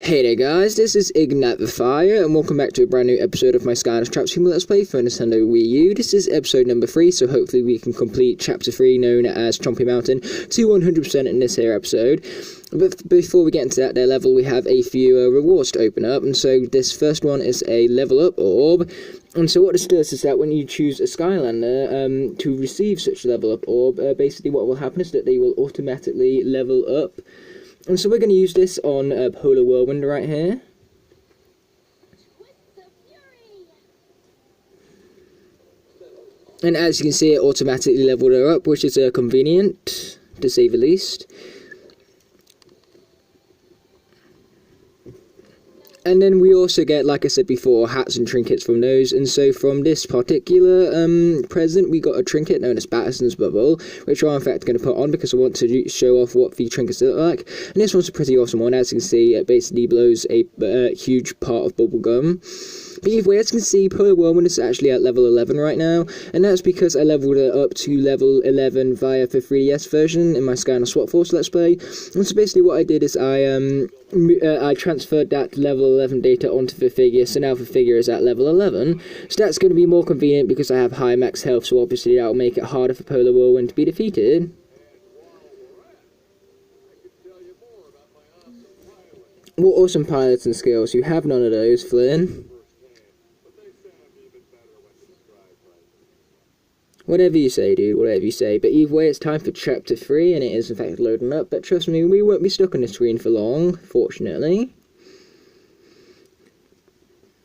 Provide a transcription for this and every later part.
Hey there guys, this is Ignite the Fire, and welcome back to a brand new episode of my Skylanders Trap Team Let's Play for Nintendo Wii U. This is episode number 3, so hopefully we can complete chapter 3, known as Chompy Mountain, to 100% in this here episode. But before we get into that level, we have a few rewards to open up, and so this first one is a level up orb. And so what this does is that when you choose a Skylander to receive such a level up orb, basically what will happen is that they will automatically level up. And so we're going to use this on Polar Whirlwind right here. And as you can see, it automatically leveled her up, which is convenient, to say the least. And then we also get, like I said before, hats and trinkets from those. And so from this particular present, we got a trinket known as Batterson's Bubble, which I'm in fact going to put on because I want to show off what the trinkets look like. And this one's a pretty awesome one. As you can see, it basically blows a huge part of bubble gum. But either way, as you can see, Polar Whirlwind is actually at level 11 right now, and that's because I leveled it up to level 11 via the 3DS version in my Skylanders Swap Force Let's Play. And so basically what I did is I transferred that level 11 data onto the figure, so now the figure is at level 11. So that's going to be more convenient because I have high max health, so obviously that will make it harder for Polar Whirlwind to be defeated. What awesome piloting skills. You have none of those, Flynn. Whatever you say, dude, whatever you say. But either way, it's time for Chapter 3, and it is in fact loading up. But trust me, we won't be stuck on the screen for long, fortunately.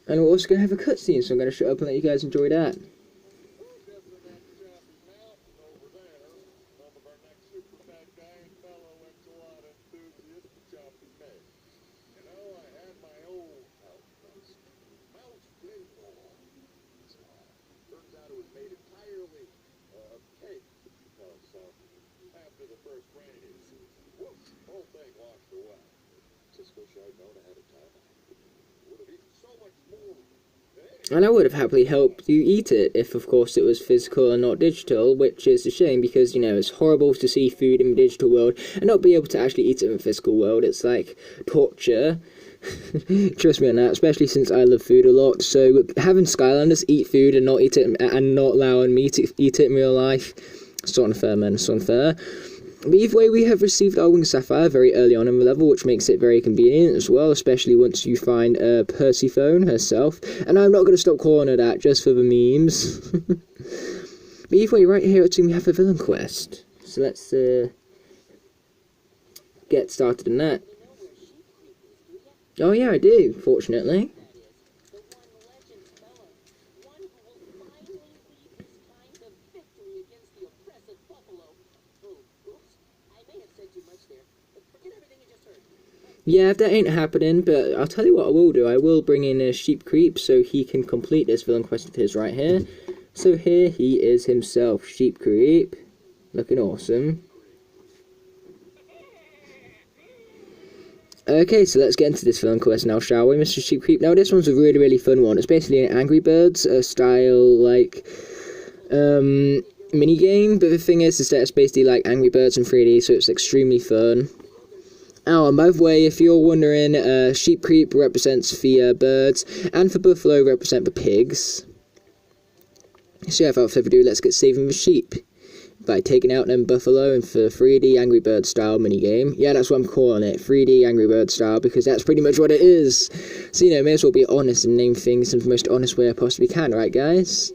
And we're also going to have a cutscene, so I'm going to shut up and let you guys enjoy that. And I would have happily helped you eat it if, of course, it was physical and not digital, which is a shame because, you know, it's horrible to see food in the digital world and not be able to actually eat it in the physical world. It's like torture. Trust me on that, especially since I love food a lot. So having Skylanders eat food and not eat it and not allowing me to eat it in real life, it's not unfair, man. It's unfair. But either way, we have received our Winged Sapphire very early on in the level, which makes it very convenient as well, especially once you find Persephone herself. And I'm not going to stop calling her that, just for the memes. But either way, right here at 2 we have a villain quest. So let's get started in that. Oh yeah, I do, fortunately. Yeah, if that ain't happening, but I'll tell you what I will do. I will bring in a Sheep Creep so he can complete this villain quest of his right here. So here he is himself, Sheep Creep. Looking awesome. Okay, so let's get into this villain quest now, shall we, Mr. Sheep Creep? Now, this one's a really, really fun one. It's basically an Angry Birds style, like, mini-game. But the thing is that it's basically like Angry Birds in 3D, so it's extremely fun. Oh, and by the way, if you're wondering, Sheep Creep represents the birds, and for Buffalo represent the pigs. So yeah, without further ado, let's get saving the sheep by taking out them Buffalo in the 3D Angry Bird style minigame. Yeah, that's what I'm calling it, 3D Angry Bird style, because that's pretty much what it is. So, you know, may as well be honest and name things in the most honest way I possibly can, right, guys?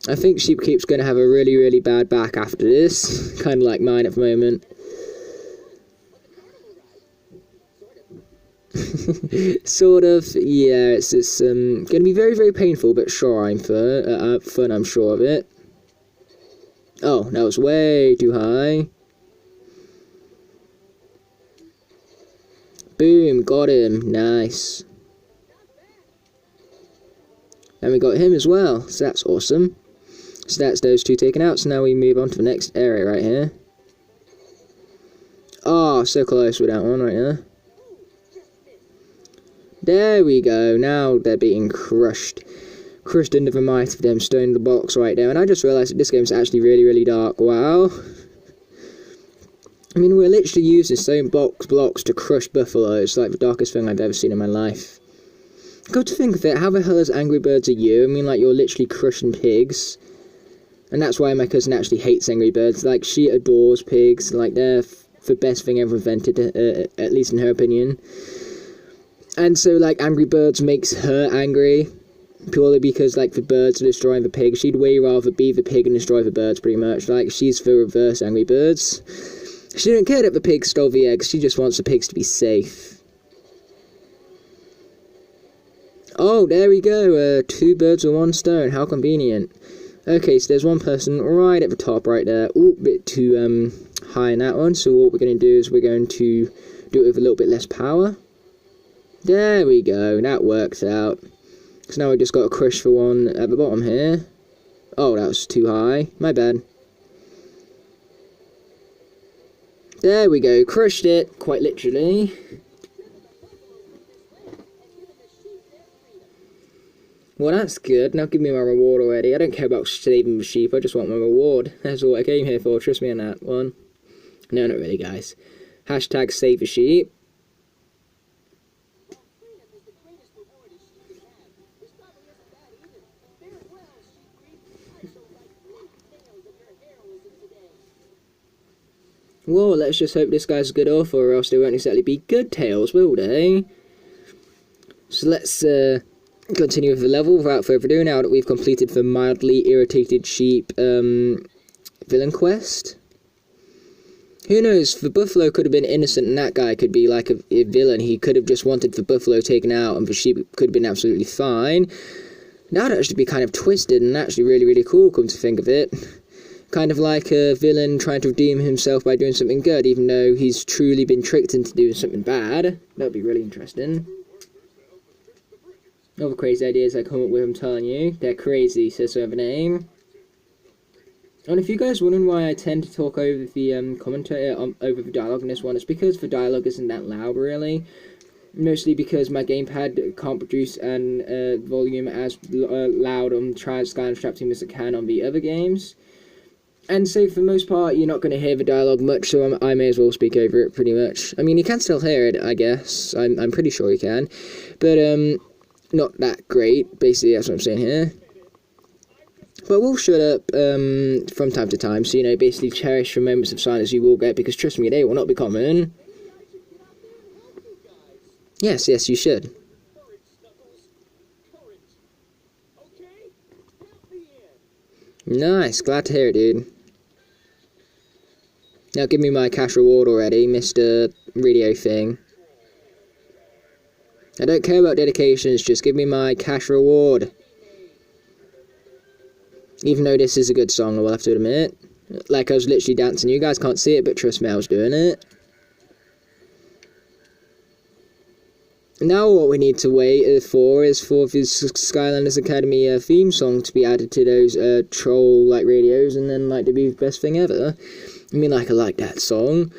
I think Sheep Creep's going to have a really, really bad back after this. Kind of like mine at the moment. Sort of, yeah, it's going to be very, very painful, but sure, I'm fun, I'm sure of it. Oh, that was way too high. Boom, got him, nice. And we got him as well, so that's awesome. So that's those two taken out, so now we move on to the next area right here. Oh, so close with that one right there. There we go, now they're being crushed. crushed under the might of them stone the box right there. And I just realised that this game is actually really, really dark. Wow. I mean, we're literally using stone blocks to crush buffalo. It's like the darkest thing I've ever seen in my life. Got to think of it, how the hell is Angry Birds a you? I mean, like, you're literally crushing pigs. And that's why my cousin actually hates Angry Birds. Like, she adores pigs. Like, they're the best thing ever invented, at least in her opinion. And so, like, Angry Birds makes her angry. Purely because, like, the birds are destroying the pig. She'd way rather be the pig and destroy the birds, pretty much. Like, she's the reverse Angry Birds. She don't care that the pigs stole the eggs. She just wants the pigs to be safe. Oh, there we go. 2 birds with 1 stone. How convenient. Okay, so there's one person right at the top right there. Ooh, a bit too high in that one. So what we're going to do is we're going to do it with a little bit less power. There we go. That works out. So now we just got a crush for one at the bottom here. Oh, that was too high. My bad. There we go. Crushed it. Quite literally. Well, that's good. Now give me my reward already. I don't care about saving the sheep. I just want my reward. That's all I came here for. Trust me on that one. No, not really, guys. Hashtag save the sheep. Well, let's just hope this guy's a good author, or else they won't exactly be good tales, will they? So let's continue with the level without further ado, now that we've completed the mildly irritated sheep villain quest. Who knows, the buffalo could have been innocent and that guy could be like a villain. He could have just wanted the buffalo taken out and the sheep could have been absolutely fine. That would actually be kind of twisted and actually really, really cool, come to think of it. Kind of like a villain trying to redeem himself by doing something good, even though he's truly been tricked into doing something bad. That would be really interesting. All the crazy ideas I come up with, I'm telling you. They're crazy, says so have a name. And if you guys are wondering why I tend to talk over the commentary, over the dialogue in this one, it's because the dialogue isn't that loud, really. Mostly because my gamepad can't produce an volume as loud on Skylanders Trap Team as it can on the other games. And so, for the most part, you're not going to hear the dialogue much, so I may as well speak over it, pretty much. I mean, you can still hear it, I guess. I'm pretty sure you can. But, not that great. Basically, that's what I'm saying here. But we'll shut up, from time to time. So, you know, basically cherish the moments of silence you will get, because trust me, they will not be common. Yes, you should. Nice, glad to hear it, dude. Now give me my cash reward already, Mr. Radio thing. I don't care about dedications, just give me my cash reward. Even though this is a good song, I will have to admit. Like, I was literally dancing. You guys can't see it, but trust me, I was doing it. Now what we need to wait for is for the Skylanders Academy theme song to be added to those troll-like radios, and then, like, to be the best thing ever. I mean, like, I like that song.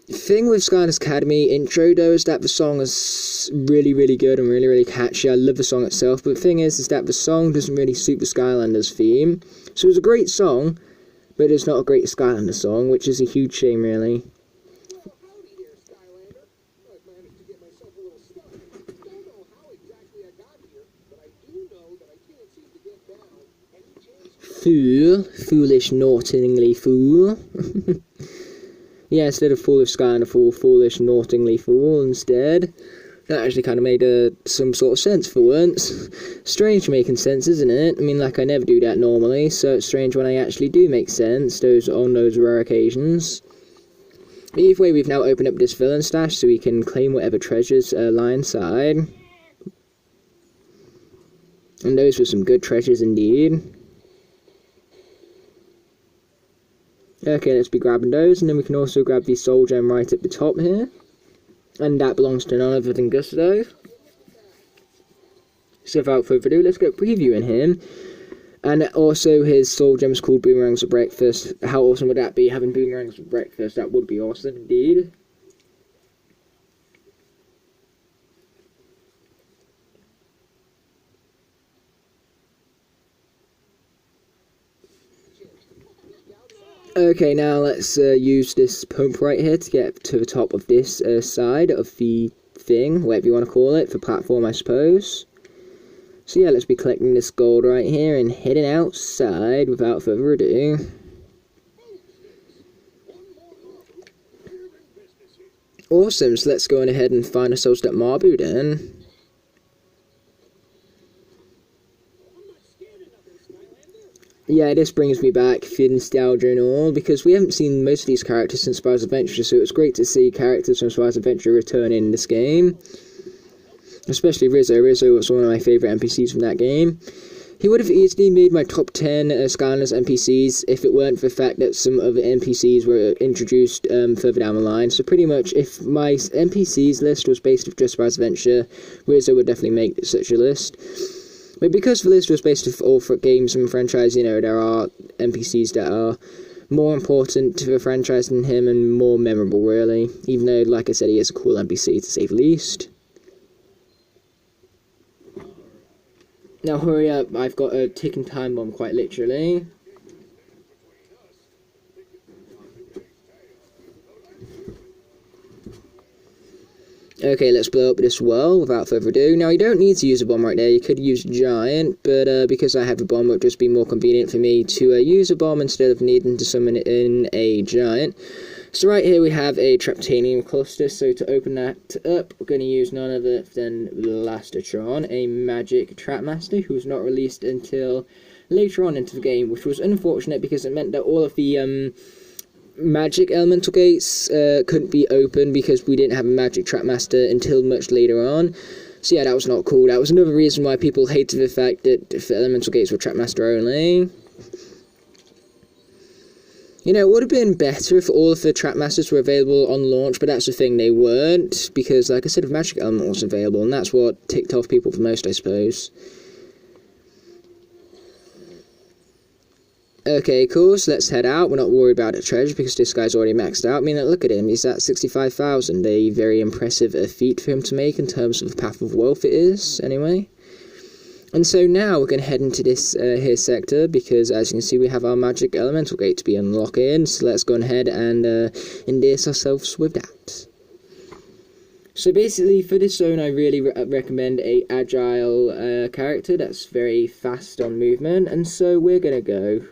The thing with Skylanders Academy intro, though, is that the song is really, really good and really, really catchy. I love the song itself, but the thing is that the song doesn't really suit the Skylanders theme. So it's a great song, but it's not a great Skylanders song, which is a huge shame, really. Fool. Foolish, naughtingly fool. Yeah, instead of fool of Skylander fool, foolish, naughtingly fool instead. That actually kind of made some sort of sense for once. Strange making sense, isn't it? I mean, like, I never do that normally, so it's strange when I actually do make sense, on those rare occasions. But either way, we've now opened up this villain stash so we can claim whatever treasures lie inside. And those were some good treasures indeed. Okay, let's be grabbing those, and then we can also grab the soul gem right at the top here. And that belongs to none other than Gusto. So without further ado, let's go previewing him. And also his soul gem is called Boomerangs for Breakfast. How awesome would that be, having Boomerangs for breakfast? That would be awesome indeed. Okay, now let's use this pump right here to get to the top of this side of the thing, whatever you want to call it, for platform, I suppose. So yeah, let's be collecting this gold right here and heading outside without further ado. Awesome, so let's go on ahead and find ourselves that Marbu then. Yeah, this brings me back for nostalgia and all, because we haven't seen most of these characters since Spyro's Adventure, so it's great to see characters from Spyro's Adventure return in this game. Especially Rizzo. Rizzo was one of my favourite NPCs from that game. He would have easily made my top 10 Skylanders NPCs if it weren't for the fact that some other NPCs were introduced further down the line. So pretty much, if my NPCs list was based off just Spyro's Adventure, Rizzo would definitely make such a list. But because the list was based off all games and franchise, you know, there are NPCs that are more important to the franchise than him and more memorable, really. Even though, like I said, he is a cool NPC, to say the least. Now hurry up, I've got a ticking time bomb, quite literally. Okay, let's blow up this well without further ado. Now, you don't need to use a bomb right there. You could use Giant, but because I have a bomb, it would just be more convenient for me to use a bomb instead of needing to summon in a Giant. So right here we have a Traptanium cluster, so to open that up, we're going to use none other than Blastertron, a magic Trapmaster who was not released until later on into the game, which was unfortunate because it meant that all of the magic elemental gates couldn't be opened because we didn't have a magic Trapmaster until much later on. So yeah, that was not cool. That was another reason why people hated the fact that the elemental gates were Trapmaster only. You know, it would have been better if all of the Trapmasters were available on launch, but that's the thing, they weren't, because, like I said, the Magic Element was available, and that's what ticked off people the most, I suppose. Okay, cool, so let's head out. We're not worried about the treasure, because this guy's already maxed out. I mean, look at him, he's at 65,000, a very impressive feat for him to make in terms of the path of wealth it is, anyway. And so now we're going to head into this here sector, because as you can see we have our magic elemental gate to be unlocking, so let's go ahead and endear ourselves with that. So basically for this zone I really recommend a agile character that's very fast on movement, and so we're going to go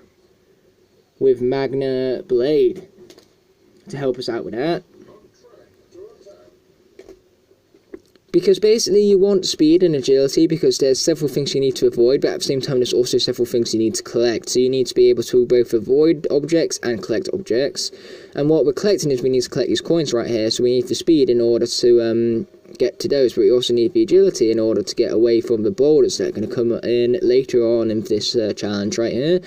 with Magna Blade to help us out with that. Because basically you want speed and agility because there's several things you need to avoid, but at the same time there's also several things you need to collect. So you need to be able to both avoid objects and collect objects. And what we're collecting is we need to collect these coins right here, so we need the speed in order to get to those, but we also need the agility in order to get away from the boulders that are going to come in later on in this challenge right here.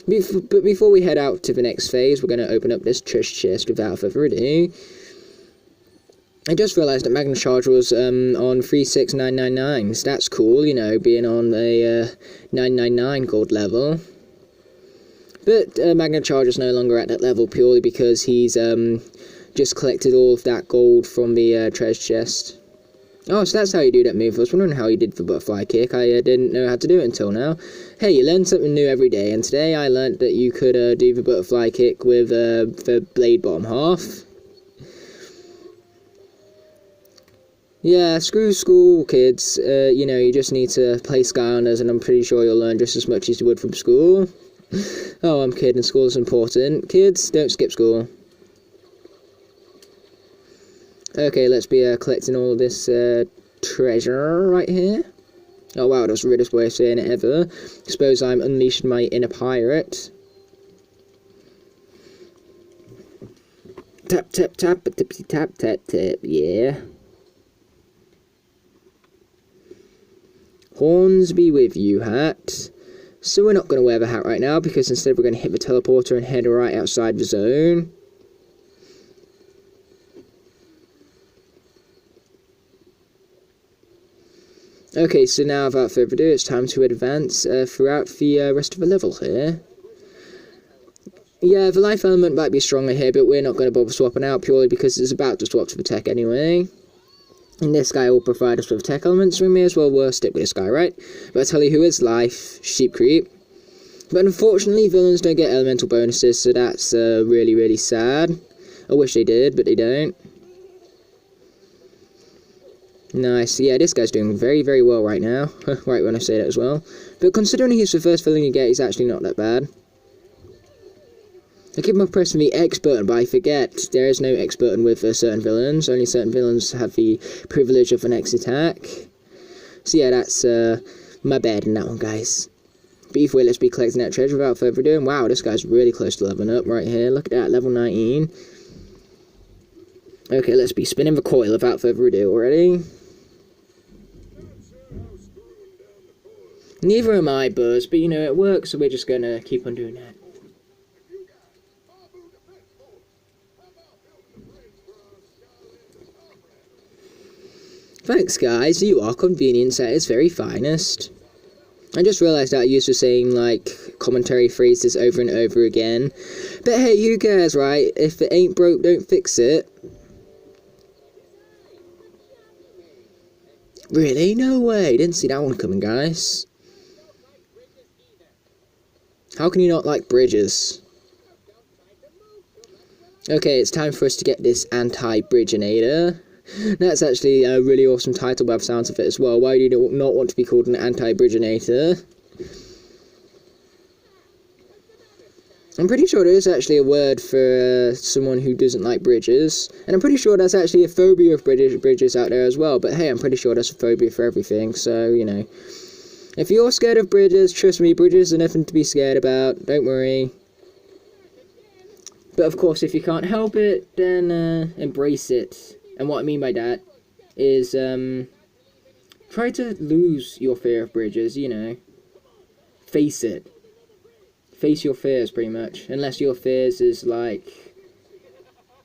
But before we head out to the next phase, we're going to open up this treasure chest without further ado. I just realised that Magna Charge was on 36999, so that's cool, you know, being on a 999 gold level. But Magna Charge is no longer at that level purely because he's just collected all of that gold from the treasure chest. Oh, so that's how you do that move. I was wondering how you did the butterfly kick. I didn't know how to do it until now. Hey, you learn something new every day, and today I learned that you could do the butterfly kick with the blade bottom half. Yeah, screw school, kids. You know, you just need to play Skylanders, and I'm pretty sure you'll learn just as much as you would from school. Oh, I'm kidding. School is important. Kids, don't skip school. Okay, let's be collecting all this treasure right here. Oh wow, that's the weirdest way of saying it ever. Suppose I'm unleashing my inner pirate. Tap, tap, tap, tippy tap, tap, tap, yeah. Horns be with you, hat. So we're not going to wear the hat right now, because instead we're going to hit the teleporter and head right outside the zone. Okay, so now without further ado, it's time to advance throughout the rest of the level here. Yeah, the life element might be stronger here, but we're not going to bother swapping out purely because it's about to swap to the tech anyway. And this guy will provide us with tech elements, so we may as well stick with this guy, right? But I tell you who is life, Sheep Creep. But unfortunately, villains don't get elemental bonuses, so that's really, really sad. I wish they did, but they don't. Nice. Yeah, this guy's doing very, very well right now. Right when I say that as well. But considering he's the first villain you get, he's actually not that bad. I keep on pressing the X button, but I forget there is no X button with certain villains. Only certain villains have the privilege of an X attack. So yeah, that's my bad in that one, guys. But either way, let's be collecting that treasure without further ado. And wow, this guy's really close to leveling up right here. Look at that, level 19. Okay, let's be spinning the coil without further ado already. Neither am I, Buzz, but you know, it works, so we're just gonna keep on doing that. Thanks, guys, you are convenience at its very finest. I just realised that I used the same, like, commentary phrases over and over again. But hey, who cares, right? If it ain't broke, don't fix it. Really? No way. Didn't see that one coming, guys. How can you not like bridges? Okay, it's time for us to get this anti-bridgeinator. That's actually a really awesome title by the sounds of it as well. Why do you not want to be called an anti-bridgeinator? I'm pretty sure there is actually a word for someone who doesn't like bridges. And I'm pretty sure that's actually a phobia of bridges out there as well. But hey, I'm pretty sure that's a phobia for everything, so, you know. If you're scared of bridges, trust me, bridges are nothing to be scared about. Don't worry. But of course, if you can't help it, then embrace it. And what I mean by that is try to lose your fear of bridges, you know. Face it. Face your fears, pretty much. Unless your fears is like,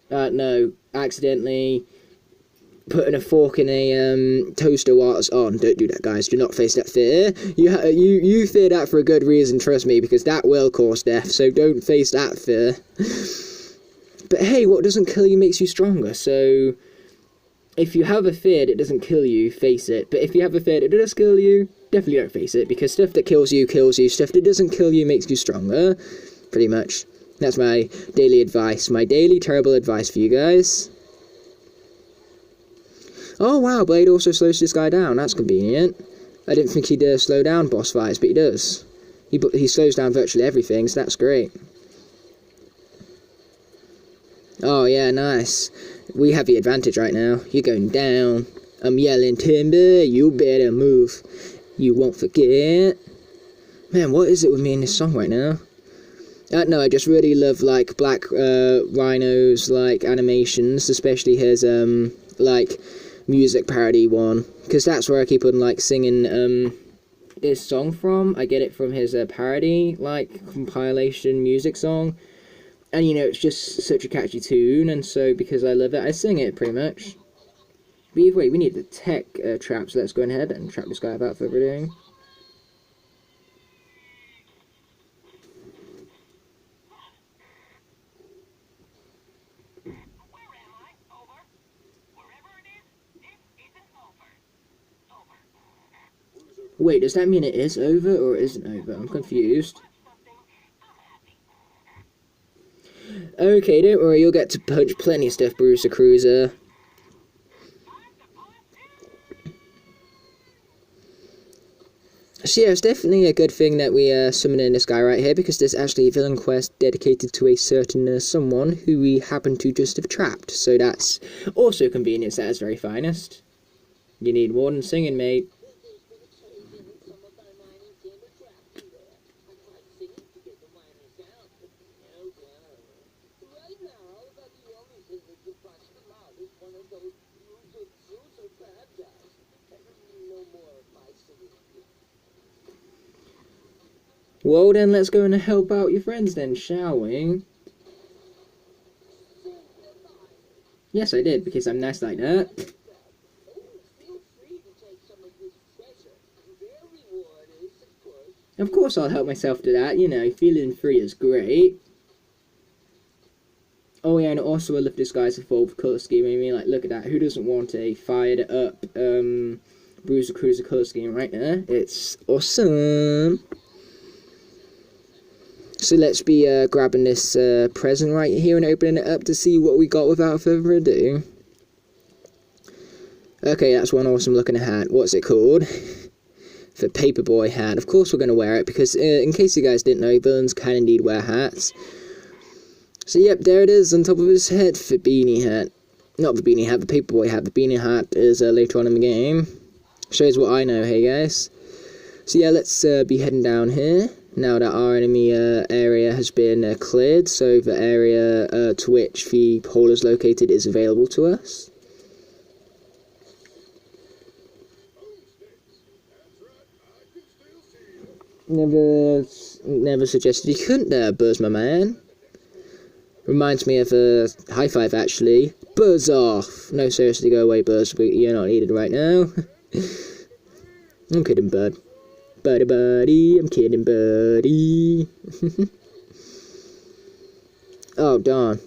no, accidentally putting a fork in a toaster while it's on. Don't do that, guys. Do not face that fear. You fear that for a good reason, trust me, because that will cause death, so don't face that fear. But hey, what doesn't kill you makes you stronger, so if you have a fear that doesn't kill you, face it. But if you have a fear that does kill you, definitely don't face it, because stuff that kills you, stuff that doesn't kill you makes you stronger, pretty much. That's my daily advice, my daily terrible advice for you guys. Oh wow, Blade also slows this guy down, that's convenient. I didn't think he'd slow down boss fights, but he does. He slows down virtually everything, so that's great. Oh yeah, nice. We have the advantage right now. You're going down. I'm yelling, Timber, you better move. You won't forget. Man, what is it with me in this song right now? No, I just really love, like, Black Rhino's, like, animations, especially his, like, music parody one, because that's where I keep on, like, singing, this song from. I get it from his, parody, like, compilation music song, and, you know, it's just such a catchy tune, and so, because I love it, I sing it, pretty much. But either way, we need the tech trap, so let's go ahead and trap this guy without further ado. Wait, does that mean it is over or isn't over? I'm confused. Okay, don't worry, you'll get to punch plenty of stuff, Bruiser Cruiser. So yeah, it's definitely a good thing that we summon in this guy right here, because there's actually a villain quest dedicated to a certain someone who we happen to just have trapped. So that's also convenience at its very finest. You need more than singing, mate. Well then, let's go and help out your friends then, shall we? Yes, I did, because I'm nice like that. Of course I'll help myself to that, you know, feeling free is great. Oh yeah, and also I love this guy's evolved colour scheme. I mean, like, look at that, who doesn't want a fired up, Bruiser Cruiser colour scheme right there? It's awesome! So let's be grabbing this present right here and opening it up to see what we got without further ado. Okay, that's one awesome looking hat. What's it called? The Paperboy hat. Of course we're going to wear it, because in case you guys didn't know, villains can indeed wear hats. So yep, there it is on top of his head, the beanie hat. Not the beanie hat, the Paperboy hat. The beanie hat is later on in the game. Shows what I know, hey guys. So yeah, let's be heading down here, now that our enemy area has been cleared, so the area to which the hole is located is available to us. Never suggested you couldn't there, Buzz, my man. Reminds me of a high five, actually. Buzz off! No, seriously, go away, Buzz. You're not needed right now. I'm kidding, bud. Buddy, I'm kidding, buddy. Oh, darn.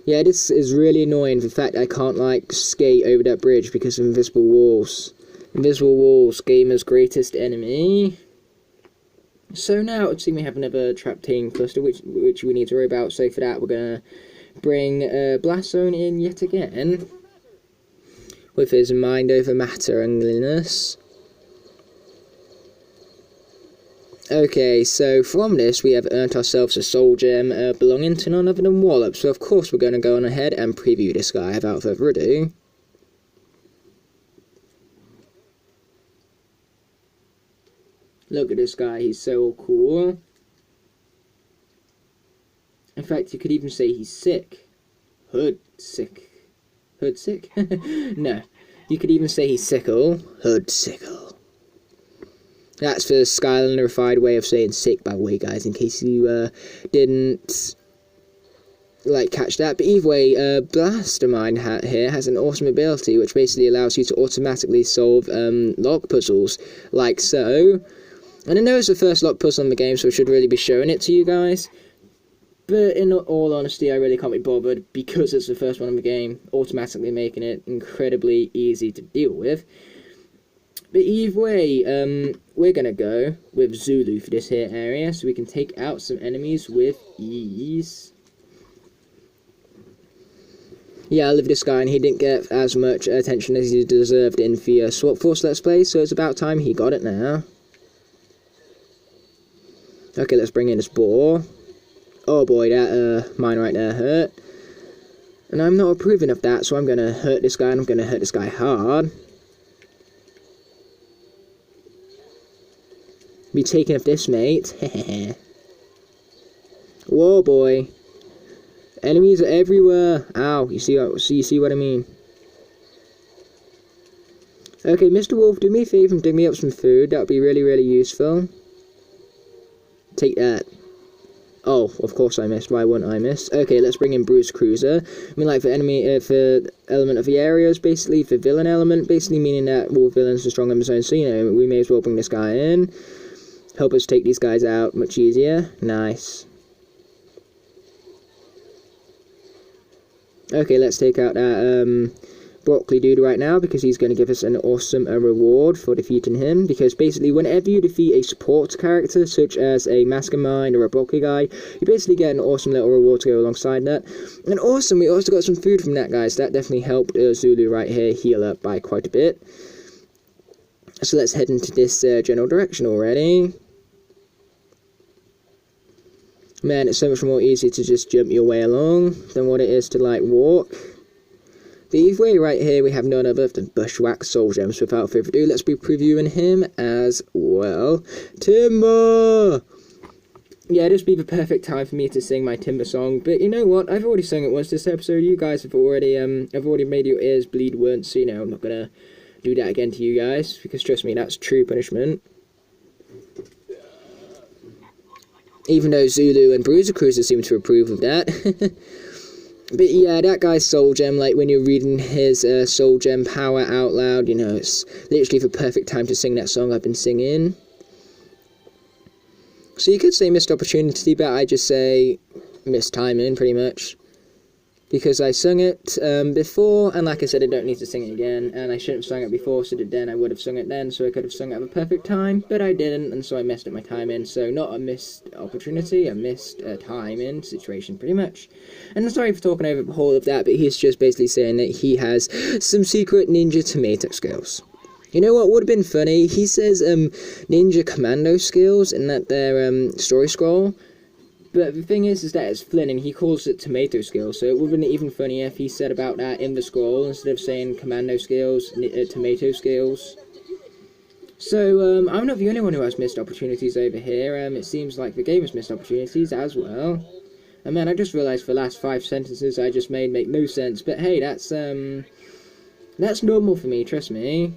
Yeah, this is really annoying, the fact I can't, like, skate over that bridge because of invisible walls. Invisible walls, gamer's greatest enemy. So now it seems we have another traptane cluster, which we need to worry about. So for that, we're going to bring Blast Zone in yet again, with his mind over matteriness. Okay, so from this, we have earned ourselves a soul gem belonging to none other than Wallop. So of course, we're going to go on ahead and preview this guy without further ado. Look at this guy, he's so cool. In fact, you could even say he's sick. Hood sick. Hood sick? No. You could even say he's sickle. Hood sickle. That's the Skylanderified way of saying sick, by the way, guys, in case you didn't catch that. But either way, Blastermind hat here has an awesome ability which basically allows you to automatically solve lock puzzles, like so. And I know it's the first lock puzzle in the game, so I should really be showing it to you guys. But in all honesty, I really can't be bothered, because it's the first one in the game, automatically making it incredibly easy to deal with. But either way, we're going to go with Zulu for this here area, so we can take out some enemies with ease. Yeah, I love this guy, and he didn't get as much attention as he deserved in the Swap Force Let's Play, so it's about time he got it now. Okay, let's bring in this ball. Oh boy, that mine right there hurt. And I'm not approving of that, so I'm going to hurt this guy, and I'm going to hurt this guy hard. Be taking of this, mate. Whoa, boy. Enemies are everywhere. Ow, you see what I mean? Okay, Mr. Wolf, do me a favour and dig me up some food. That would be really, really useful. Take that. Oh, of course I missed. Why wouldn't I miss? Okay, let's bring in Bruce Cruiser. I mean, like, the enemy, for element of the area is basically the villain element, basically meaning that all villains are strong on their own, so, you know, we may as well bring this guy in. Help us take these guys out much easier. Nice. Okay, let's take out that, Broccoli dude right now, because he's going to give us an awesome reward for defeating him, because basically whenever you defeat a support character such as a Mastermind or a Broccoli guy, you basically get an awesome little reward to go alongside that. And awesome, we also got some food from that, guys. That definitely helped Zulu right here heal up by quite a bit. So let's head into this general direction already. Man, it's so much more easy to just jump your way along than what it is to, like, walk. The either way right here, we have none other than Bushwhack Soul Gems. Without further ado, let's be previewing him as well. Timber! Yeah, this would be the perfect time for me to sing my Timber song, but you know what? I've already sung it once this episode. You guys have already, I've already made your ears bleed once, so, you know, I'm not gonna do that again to you guys, because trust me, that's true punishment. Even though Zulu and Bruiser Cruiser seem to approve of that. But yeah, that guy's Soul Gem, like when you're reading his Soul Gem power out loud, you know, it's literally the perfect time to sing that song I've been singing. So you could say missed opportunity, but I just say missed timing, pretty much. because I sung it before, and like I said, I don't need to sing it again, and I shouldn't have sung it before, so that then I would have sung it then, so I could have sung it at a perfect time, but I didn't, and so I messed up my timing. So not a missed opportunity, a missed timing situation, pretty much. And I'm sorry for talking over the whole of that, but he's just basically saying that he has some secret ninja tomato skills. You know what would have been funny? He says ninja commando skills in that their story scroll. But the thing is that it's Flynn, and he calls it tomato skills, so it would have been even funnier if he said about that in the scroll, instead of saying commando skills, tomato skills. So, I'm not the only one who has missed opportunities over here. It seems like the game has missed opportunities as well. And man, I just realised the last 5 sentences I just made make no sense, but hey, that's normal for me, trust me.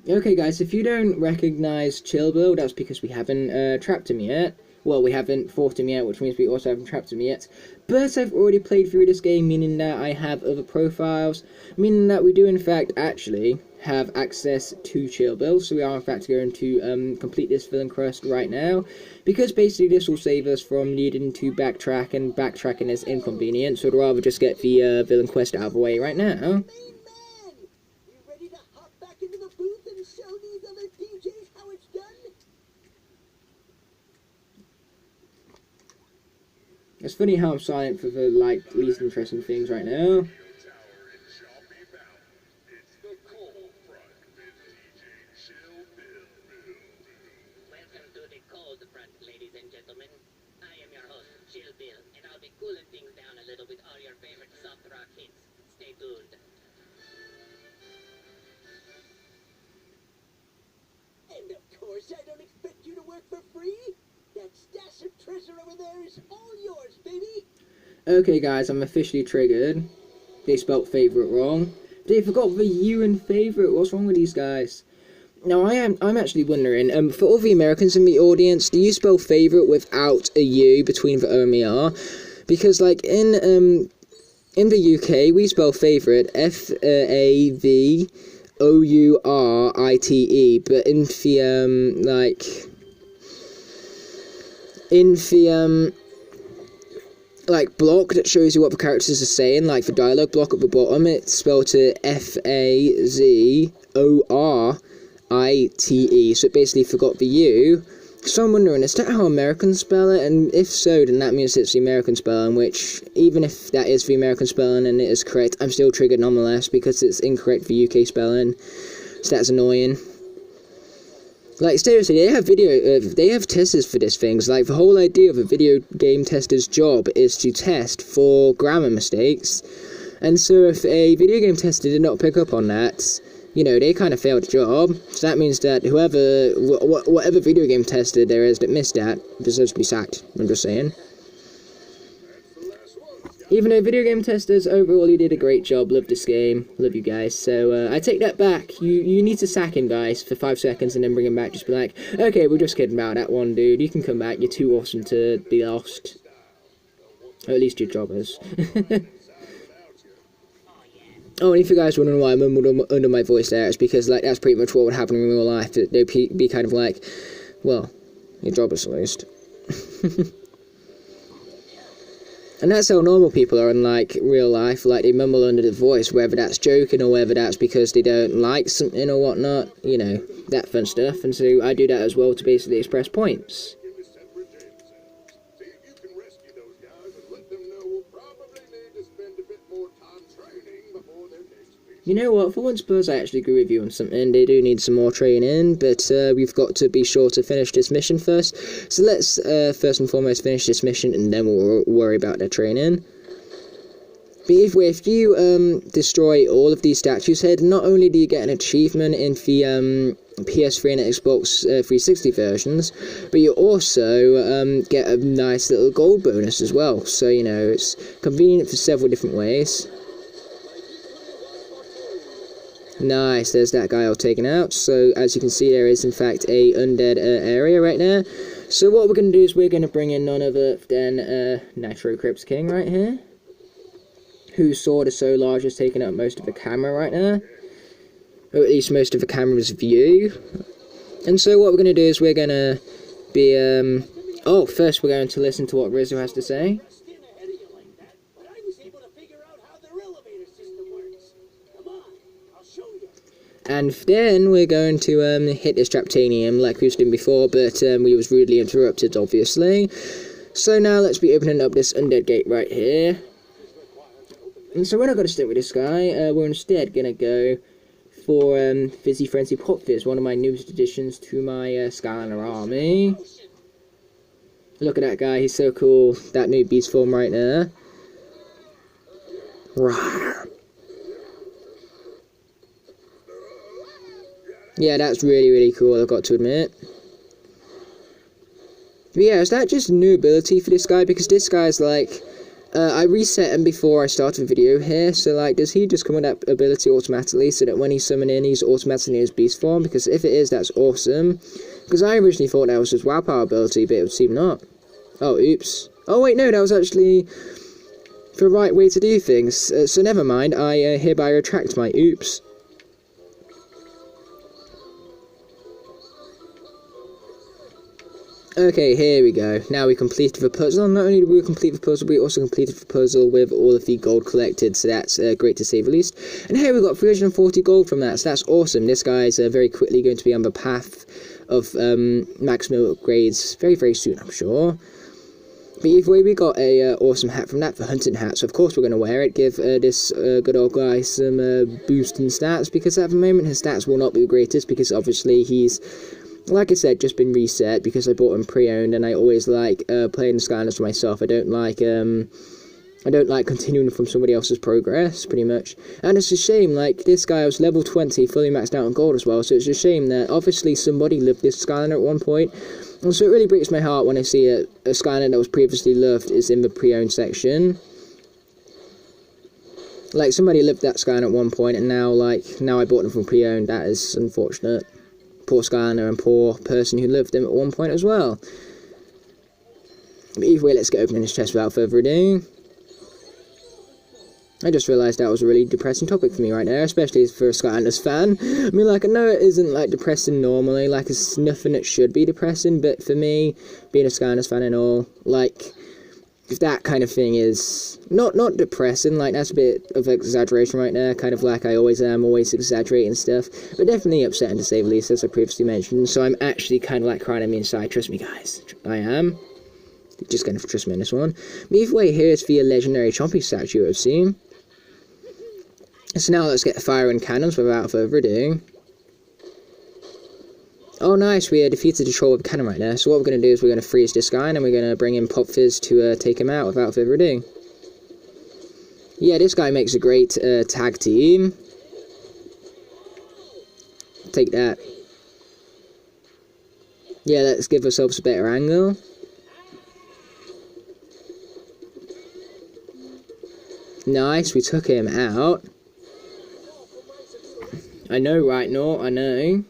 Okay guys, if you don't recognise Chill Bill, that's because we haven't trapped him yet. Well, we haven't fought him yet, which means we also haven't trapped him yet. But I've already played through this game, meaning that I have other profiles, meaning that we do in fact actually have access to Chill Bill, so we are in fact going to complete this villain quest right now, because basically this will save us from needing to backtrack, and backtracking is inconvenient, so I'd rather just get the villain quest out of the way right now. It's funny how I'm silent for the, least interesting things right now. Welcome to the cold front, ladies and gentlemen. I am your host, Chill Bill, and I'll be cooling things down a little with all your favorite soft rock hits. Stay tuned. And of course, I don't expect you to work for free. That stash of treasure over there is all yours, baby. Okay guys, I'm officially triggered. They spelt favourite wrong. They forgot the U in favourite. What's wrong with these guys? Now I'm actually wondering, for all the Americans in the audience, do you spell favourite without a U between the O and the R? Because in the UK we spell favourite F-A-V-O-U-R-I-T-E, but in the block that shows you what the characters are saying, like the dialogue block at the bottom, it's spelled to F-A-Z-O-R-I-T-E, so it basically forgot the U. So I'm wondering, is that how Americans spell it? And if so, then that means it's the American spelling, which, even if that is the American spelling and it is correct, I'm still triggered nonetheless, because it's incorrect for UK spelling, so that's annoying. Seriously, they have testers for this things. The whole idea of a video game tester's job is to test for grammar mistakes. And so if a video game tester did not pick up on that, they kind of failed the job. So that means that whatever video game tester there is that missed that deserves to be sacked. I'm just saying. Even though video game testers, overall, you did a great job. Love this game. Love you guys. So, I take that back. You need to sack him, guys, for 5 seconds and then bring him back. Just be like, okay, we're just kidding about that one, dude. You can come back. You're too awesome to be lost. Or at least your job is. Oh, and if you guys wondering why I mumbled under my voice there, it's because, that's pretty much what would happen in real life. They'd be kind of like, well, your job is lost. And that's how normal people are in, real life. They mumble under the voice, whether that's joking or whether that's because they don't like something or whatnot. That fun stuff. And so I do that as well to basically express points. You know what, for once, Buzz, I actually agree with you on something. They do need some more training, but we've got to be sure to finish this mission first. So let's first and foremost finish this mission, and then we'll worry about their training. But either way, if you destroy all of these statues here, not only do you get an achievement in the PS3 and Xbox 360 versions, but you also get a nice little gold bonus as well. So, it's convenient for several different ways. Nice, there's that guy all taken out. So, as you can see, there is in fact a undead area right there. So what we're going to do is we're going to bring in none other than Nitro Crypt King right here, whose sword is so large is taking up most of the camera right now. Or at least most of the camera's view. And so what we're going to do is we're going to be, first we're going to listen to what Rizzo has to say. And then we're going to hit this Traptanium like we was doing before, but we was rudely interrupted, obviously. So now let's be opening up this undead gate right here. And so we're not going to stick with this guy, we're instead going to go for Fizzy Frenzy Pop Fizz, one of my newest additions to my Skylander army. Look at that guy, he's so cool, that new beast form right there. Rawr. Yeah, that's really, really cool, I've got to admit. But yeah, is that just new ability for this guy? Because this guy's like, I reset him before I started the video here, so like, does he just come with that ability automatically, so that when he's summoning, he's automatically in his beast form? Because if it is, that's awesome. Because I originally thought that was his WoW power ability, but it would seem not. Oh, oops. Oh wait, no, that was actually the right way to do things. So never mind, I hereby retract my oops. Okay, here we go. Now we completed the puzzle. Not only did we complete the puzzle, we also completed the puzzle with all of the gold collected, so that's great to say the least. And here we got 340 gold from that, so that's awesome. This guy's very quickly going to be on the path of maximum upgrades very, very soon, I'm sure. But either way, we got a awesome hat from that, the hunting hat, so of course we're going to wear it, give this good old guy some boost in stats, because at the moment his stats will not be the greatest, because obviously he's, like I said, just been reset, because I bought him pre-owned, and I always like playing the Skylanders for myself. I don't like continuing from somebody else's progress, pretty much. And it's a shame, like, this guy was level 20, fully maxed out on gold as well, so it's a shame that obviously somebody loved this Skylander at one point. And so it really breaks my heart when I see a Skylander that was previously loved is in the pre-owned section. Like, somebody loved that Skylander at one point, and now I bought them from pre-owned. That is unfortunate. Poor Skylander and poor person who loved them at one point as well. But either way, let's get opening this chest without further ado. I just realised that was a really depressing topic for me right now, especially for a Skylanders fan. I mean, like, I know it isn't, like, depressing normally, like, it's nothing that should be depressing, but for me, being a Skylanders fan and all, like, if that kind of thing is not depressing, like, that's a bit of exaggeration right there, kind of like I always am, always exaggerating stuff, but definitely upsetting to say the least, as I previously mentioned, so I'm actually kind of like crying on the inside, trust me guys, I am. Just gonna trust me on this one. But either way, here's the legendary Chompy statue I've seen. So now let's get the fire and cannons without further ado. Oh nice, we defeated the troll with a cannon right there. So what we're going to do is we're going to freeze this guy, and then we're going to bring in Pop Fizz to take him out without further ado. Yeah, this guy makes a great tag team. Take that. Yeah, let's give ourselves a better angle. Nice, we took him out. I know, right, Nor? I know.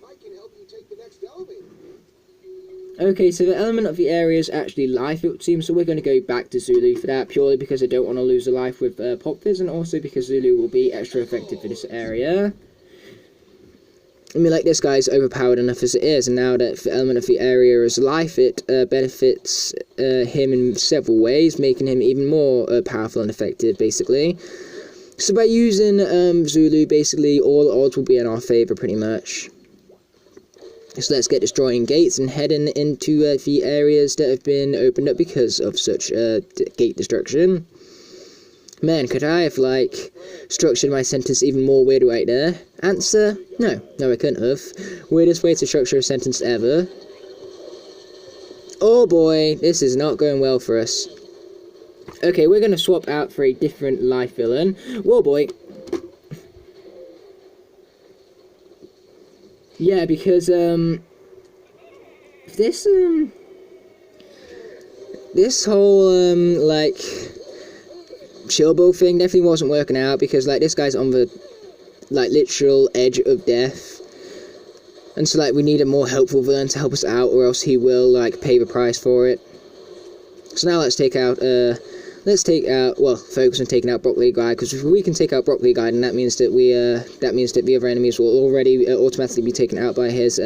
Okay, so the element of the area is actually life, it seems, so we're going to go back to Zulu for that, purely because I don't want to lose a life with Pop Fizz, and also because Zulu will be extra effective for this area. I mean, like, this guy's overpowered enough as it is, and now that the element of the area is life, it benefits him in several ways, making him even more powerful and effective, basically. So by using Zulu, basically, all the odds will be in our favour, pretty much. So let's get destroying gates and heading into the areas that have been opened up because of such gate destruction. Man, could I have, like, structured my sentence even more weird right there? Answer, no. No, I couldn't have. Weirdest way to structure a sentence ever. Oh boy, this is not going well for us. Okay, we're going to swap out for a different life villain. Whoa boy. Yeah, because, this whole, like, Chillbo thing definitely wasn't working out, because, like, this guy's on the, like, literal edge of death, and so, like, we need a more helpful villain to help us out, or else he will, like, pay the price for it. So now let's take out, let's take out, well, focus on taking out Broccoli Guy, because if we can take out Broccoli Guy, then that means that the other enemies will already automatically be taken out by his,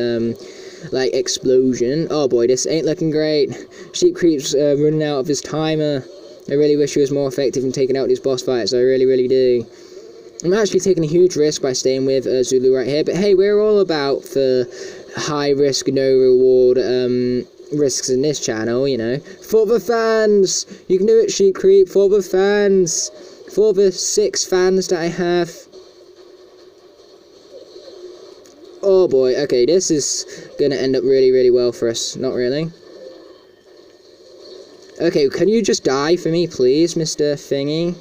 like, explosion. Oh boy, this ain't looking great. Sheep Creep's running out of his timer. I really wish he was more effective in taking out these boss fights, I really, really do. I'm actually taking a huge risk by staying with Zulu right here, but hey, we're all about for high risk, no reward, risks in this channel, you know. For the fans! You can do it, Sheep Creep, for the fans! For the 6 fans that I have. Oh boy, okay, this is gonna end up really, really well for us. Not really. Okay, can you just die for me, please, Mr. Thingy?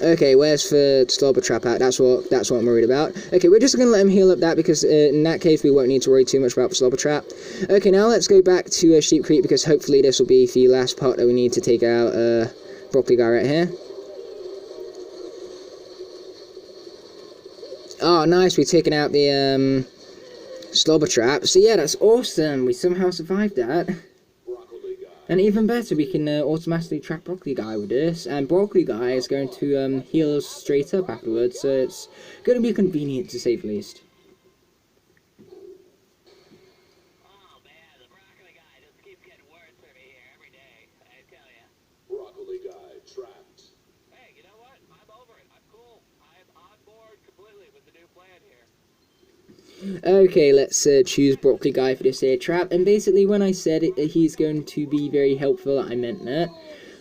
Okay, where's the Slobber Trap at? That's what I'm worried about. Okay, we're just going to let him heal up that, because in that case we won't need to worry too much about the Slobber Trap. Okay, now let's go back to Sheep Creep, because hopefully this will be the last part that we need to take out Broccoli Guy right here. Oh, nice, we've taken out the Slobber Trap. So yeah, that's awesome. We somehow survived that. And even better, we can automatically track Broccoli Guy with this, and Broccoli Guy is going to heal us straight up afterwards, so it's going to be convenient to say the least. Oh man, the Broccoli Guy just keeps getting worse for me here every day, I tell ya. Broccoli Guy trapped. Hey, you know what? I'm over it. I'm cool. I'm on board completely with the new plan here. Okay, let's choose Broccoli Guy for this here trap, and basically when I said he's going to be very helpful, I meant that,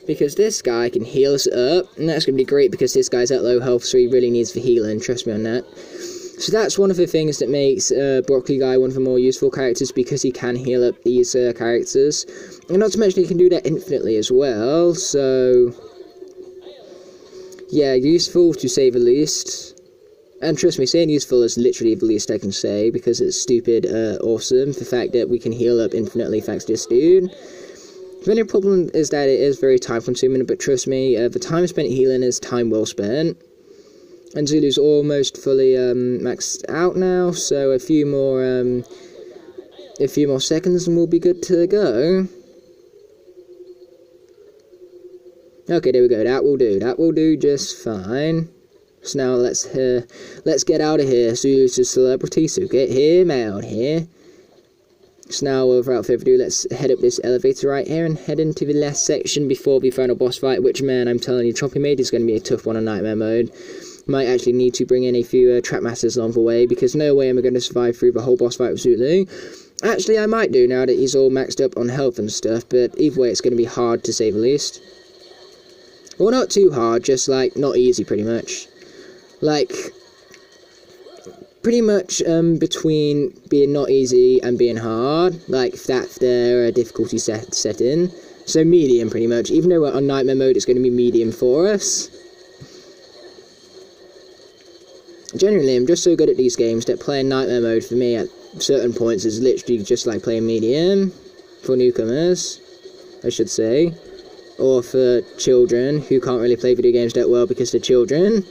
because this guy can heal us up, and that's going to be great because this guy's at low health, so he really needs the healing, trust me on that. So that's one of the things that makes Broccoli Guy one of the more useful characters, because he can heal up these characters, and not to mention he can do that infinitely as well, so yeah, useful to say the least. And trust me, saying useful is literally the least I can say, because it's stupid awesome, the fact that we can heal up infinitely thanks to this dude. The only problem is that it is very time consuming, but trust me, the time spent healing is time well spent. And Zulu's almost fully maxed out now, so a few more seconds and we'll be good to go. Okay, there we go, that will do just fine. So now let's get out of here. Zulu's a celebrity, so get him out here. So now, without further ado, let's head up this elevator right here and head into the last section before the final boss fight, which, man, I'm telling you, Chompy made is going to be a tough one on Nightmare mode. Might actually need to bring in a few Trap Masters along the way, because no way am I going to survive through the whole boss fight with Zulu. Actually, I might do now that he's all maxed up on health and stuff, but either way, it's going to be hard to say the least. Well, not too hard, just, like, not easy, pretty much. Like, pretty much between being not easy and being hard, like that's their difficulty set in. So medium, pretty much. Even though we're on Nightmare mode, it's going to be medium for us. Generally, I'm just so good at these games that playing Nightmare mode for me at certain points is literally just like playing medium. For newcomers, I should say. Or for children who can't really play video games that well because they're children.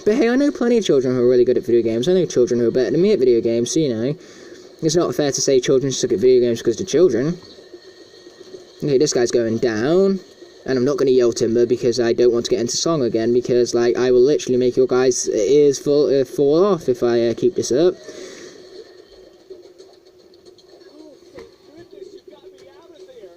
But hey, I know plenty of children who are really good at video games. I know children who are better than me at video games, so, you know, it's not fair to say children suck at video games because they're children. Okay, this guy's going down, and I'm not going to yell timber because I don't want to get into song again, because, like, I will literally make your guys' ears fall off if I keep this up. Oh, thank goodness you got me out of there.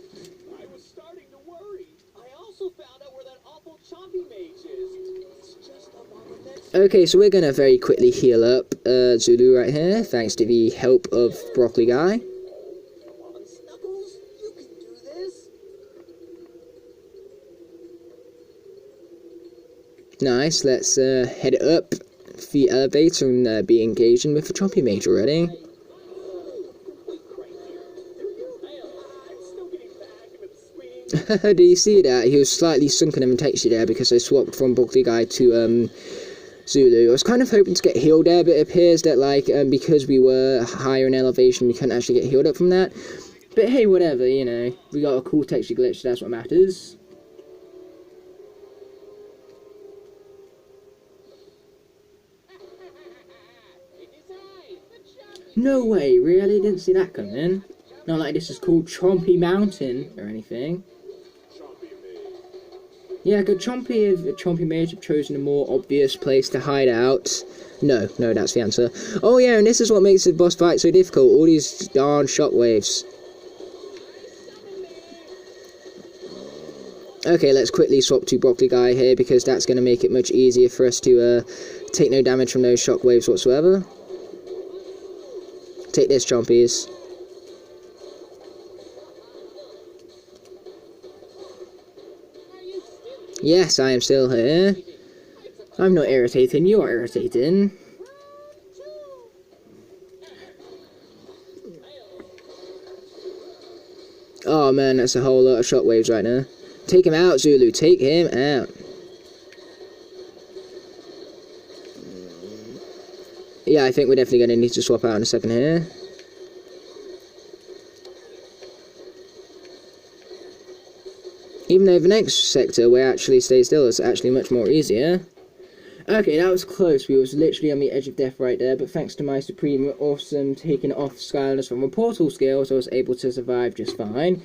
I was starting to worry. I also found out where that awful Chompy mage is. It's just up on the next... Okay, so we're going to very quickly heal up Zulu right here, thanks to the help of Broccoli Guy. Come on, Snuggles. You can do this. Nice, let's head up the elevator and be engaging with the Chompy mage already. Do you see that? He was slightly sunken in texture there because I swapped from Broccoli Guy to Zulu. I was kind of hoping to get healed there, but it appears that, like, because we were higher in elevation, we couldn't actually get healed up from that. But hey, whatever, you know. We got a cool texture glitch, so that's what matters. No way, really? Didn't see that coming. Not like this is called Chompy Mountain or anything. Yeah, could Chompy Mage have chosen a more obvious place to hide out? No, that's the answer. Oh yeah, and this is what makes the boss fight so difficult. All these darn shockwaves. Okay, let's quickly swap to Broccoli Guy here, because that's going to make it much easier for us to take no damage from those shockwaves whatsoever. Take this, Chompies. Yes, I am still here. I'm not irritating, you're irritating. Oh man, that's a whole lot of shockwaves right now. Take him out, Zulu, take him out. Yeah, I think we're definitely going to need to swap out in a second here. Even though the next sector, where actually stay still, is actually much more easier. Okay, that was close. We was literally on the edge of death right there, but thanks to my supreme awesome taking off Skylanders from a portal skills, I was able to survive just fine.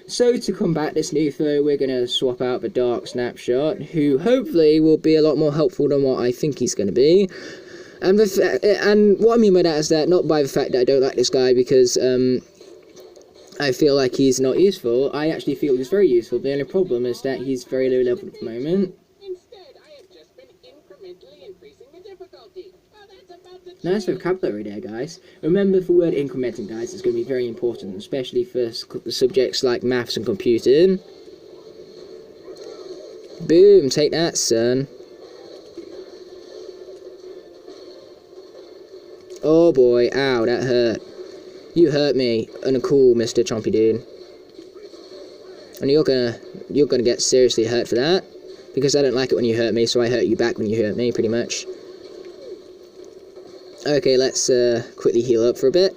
So to combat this new foe, we're going to swap out the Dark Snapshot, who hopefully will be a lot more helpful than what I think he's going to be. And what I mean by that is that, not by the fact that I don't like this guy, because I feel like he's not useful. I actually feel he's very useful. The only problem is that he's very low level at the moment. Instead, I have just been incrementally increasing the difficulty. Well, that's about to Nice vocabulary there, guys. Remember, the word incrementing, guys, is going to be very important, especially for subjects like maths and computing. Boom, take that, son. Oh boy, ow, that hurt. You hurt me, uncool, Mr. Chompy dude. And you're gonna get seriously hurt for that, because I don't like it when you hurt me, so I hurt you back when you hurt me, pretty much. Okay, let's quickly heal up for a bit.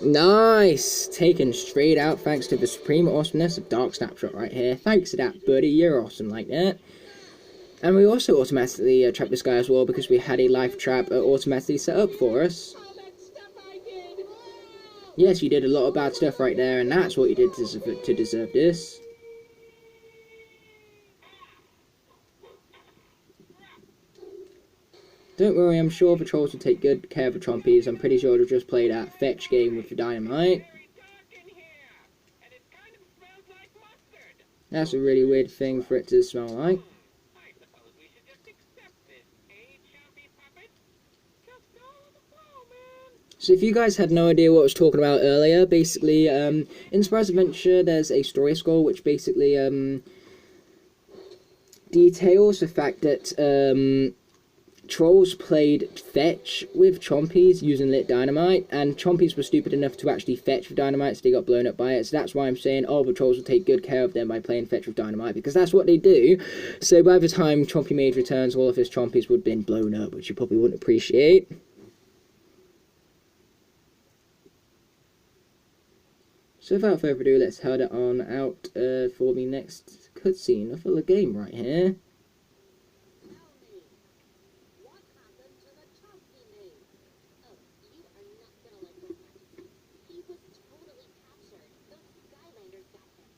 Nice! Taken straight out thanks to the supreme awesomeness of Dark Snapshot right here. Thanks to that, buddy, you're awesome like that. And we also automatically trapped this guy as well, because we had a life trap automatically set up for us. all that stuff I did. Yes, you did a lot of bad stuff right there, and that's what you did to deserve this. Don't worry, I'm sure the trolls will take good care of the Chompies. I'm pretty sure they'll just play that fetch game with the dynamite. That's a really weird thing for it to smell like. I suppose we should just accept this, Chompy puppet? Just go with the flow, man. So if you guys had no idea what I was talking about earlier, basically, in Surprise Adventure, there's a story scroll which basically details the fact that trolls played fetch with Chompies using lit dynamite, and Chompies were stupid enough to actually fetch with dynamite, so they got blown up by it. So that's why I'm saying, oh, the trolls will take good care of them by playing fetch with dynamite, because that's what they do. So by the time Chompy Mage returns, all of his Chompies would have been blown up, which you probably wouldn't appreciate. So without further ado, let's head on out for the next cutscene of the game right here. What happened to the Chompy maid? Oh, you are not gonna like this one. He was totally captured. Those Skylanders got him.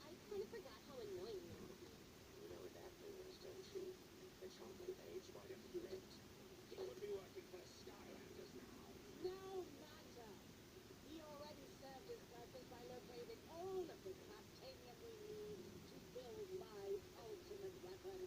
I kind of forgot how annoying they could be. You know what that means, don't you? The Chompy Mage might have flipped. You would be working for the Skylanders now. No matter. He already served his purpose by locating all of the titanium we need to build my ultimate weapon.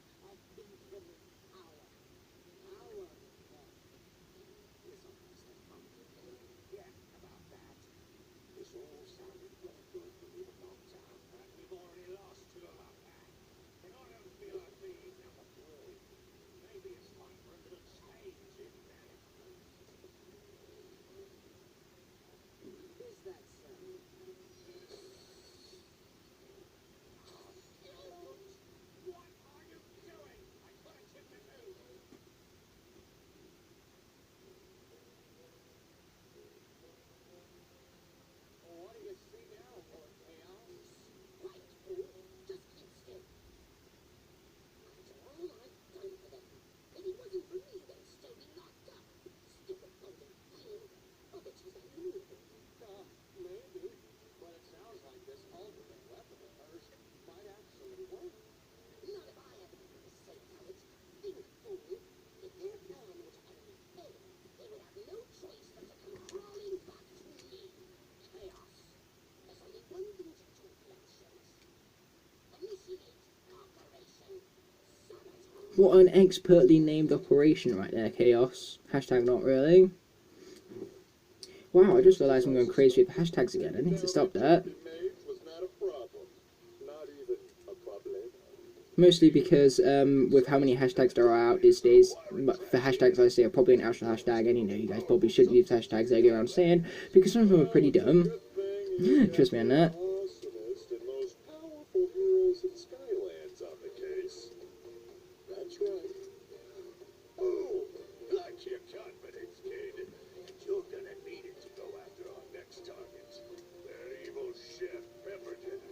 What an expertly named operation right there, Chaos. Hashtag not really. Wow, I just realised I'm going crazy with hashtags again. I need to stop that. Was not a problem. Not even a problem. Mostly because with how many hashtags there are out these days, for hashtags I say are probably an actual hashtag, and you guys probably shouldn't use hashtags I go around saying, because some of them are pretty dumb. Trust me on that. Awesomest and most powerful heroes in Skylanders on the case. That's right. Oh, like your confidence, kid. You're gonna need it to go after our next target. That evil chef Pepperjack.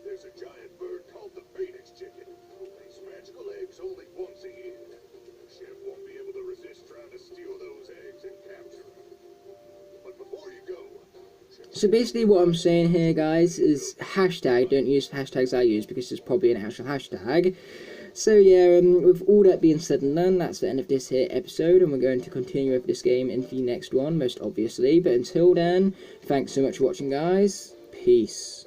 There's a giant bird called the Phoenix Chicken who lays magical eggs only once a year. Chef won't be able to resist trying to steal those eggs and capture them. But before you go... So basically what I'm saying here, guys, is hashtag, don't use hashtags I use because it's probably an actual hashtag. So yeah, with all that being said and done, that's the end of this here episode, and we're going to continue with this game in the next one, most obviously. But until then, thanks so much for watching, guys. Peace.